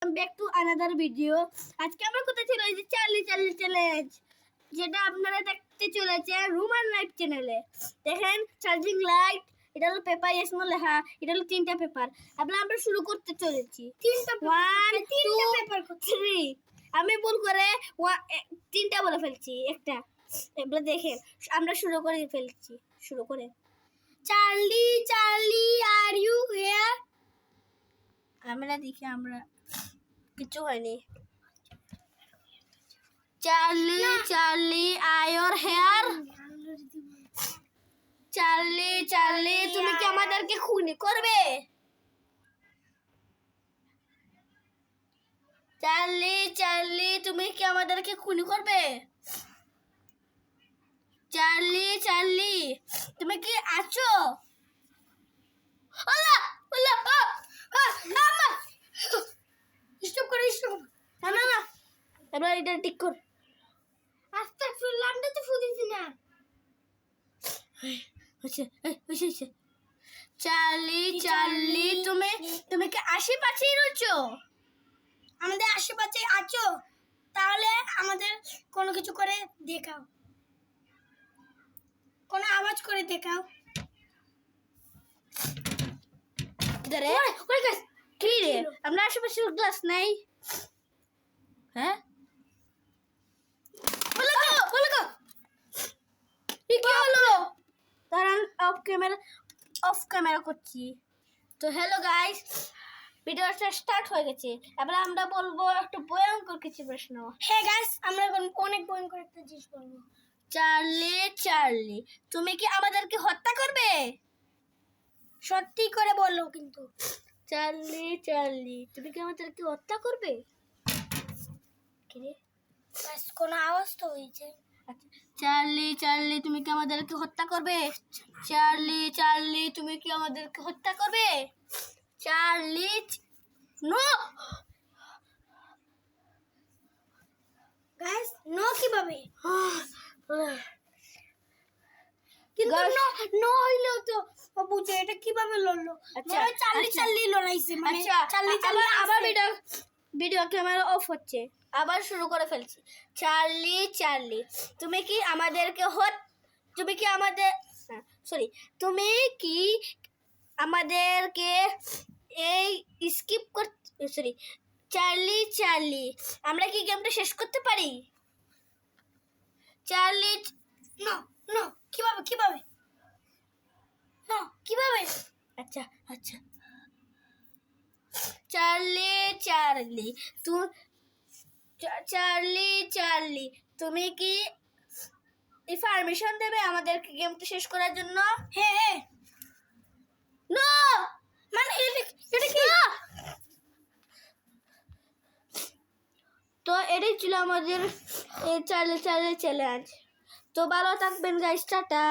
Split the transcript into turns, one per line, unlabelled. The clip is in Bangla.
Back to another video. আজকে আমার কথা ছিল এই যে চার্লি চার্লি চ্যালেঞ্জ, যেটা আপনারা দেখতে চলেছে রুমান লাইট চ্যানেলে। দেখেন চার্জিং লাইট, এটা হলো পেপার এসমো লেখা, এটা হলো 3টা পেপার। আমরা শুরু করতে চলেছি। 3টা পেপার 3 আমি ভুল করে 3টা বলে ফেলছি, একটা। এবার দেখেন আমরা শুরু করে ফেলছি। শুরু করে Charlie Charlie are you here. আমরা দেখি আমরা কিছু হয়নি। Charlie Charlie are your here. চার্লি চার্লি তুমি কি আমাদেরকে খুনি করবে? চার্লি চার্লি তুমি কি আমাদেরকে খুনি করবে? চার্লি চার্লি তুমি কি আছো? আল্লাহ আল্লাহ আমা স্টপ করে স্টপ। না না এবার এটা ঠিক কর। আস্তাগফিরুল্লাহ, আমরা তো ফুদিছি না। হচ্ছে চার্লি চার্লি তুমি কি আশেপাশেই রয়েছো? আমাদের আশেপাশে আছো? তাহলে আমাদের কোনো কিছু করে দেখাও, কোনো আওয়াজ করে দেখাও। কি রে, আমরা আশেপাশে গ্লাস নাই। হ্যাঁ অফ ক্যামেরা করছি তো। হ্যালো গাইস, ভিডিওটা স্টার্ট হয়ে গেছে। এবার আমরা বলবো একটু ভয়ঙ্কর কিছু প্রশ্ন। হ্যাঁ গাইস, আমরা অনেক ভয়ঙ্কর একটা জিনিস বলবো। চার্লি চার্লি তুমি কি আমাদেরকে হত্যা করবে? সত্যি করে বলো কিন্তু। চার্লি চার্লি তুমি কি আমাদেরকে হত্যা করবে? কি রে, কোনো আওয়াজ তো হয়েছে। চার্লি চার্লি তুমি কি আমাদেরকে হত্যা করবে? চার্লি চার্লি তুমি কি আমাদেরকে হত্যা করবে? চার্লি নো গাইস, নো কিভাবে? কিন্তু নো হইলো তো বুঝে এটা কিভাবে লড়লো? চার্লি চার্লি লড়াইছে, মানে চার্লি চার্লি। আবার ভিডিও ক্যামেরা অফ হচ্ছে, আবার শুরু করে ফেলছি। চার্লি চার্লি তুমি কি আমাদেরকে তুমি কি আমাদেরকে এই স্কিপ করতে চার্লি চার্লি আমরা কি গেমটা শেষ করতে পারি? চার্লি নো নো কিভাবে কিভাবে নো কিভাবে? আচ্ছা আচ্ছা চার্লি চার্লি চার্লি চার্লি তুমি কি পারমিশন দেবে আমাদেরকে গেমটা শেষ করার জন্য? হ্যাঁ হ্যাঁ। নো মানে এটা কি? তো এটাই ছিল আমাদের চার্লি চার্লি চ্যালেঞ্জ। তো ভালো থাকবেন গাইস, টাটা।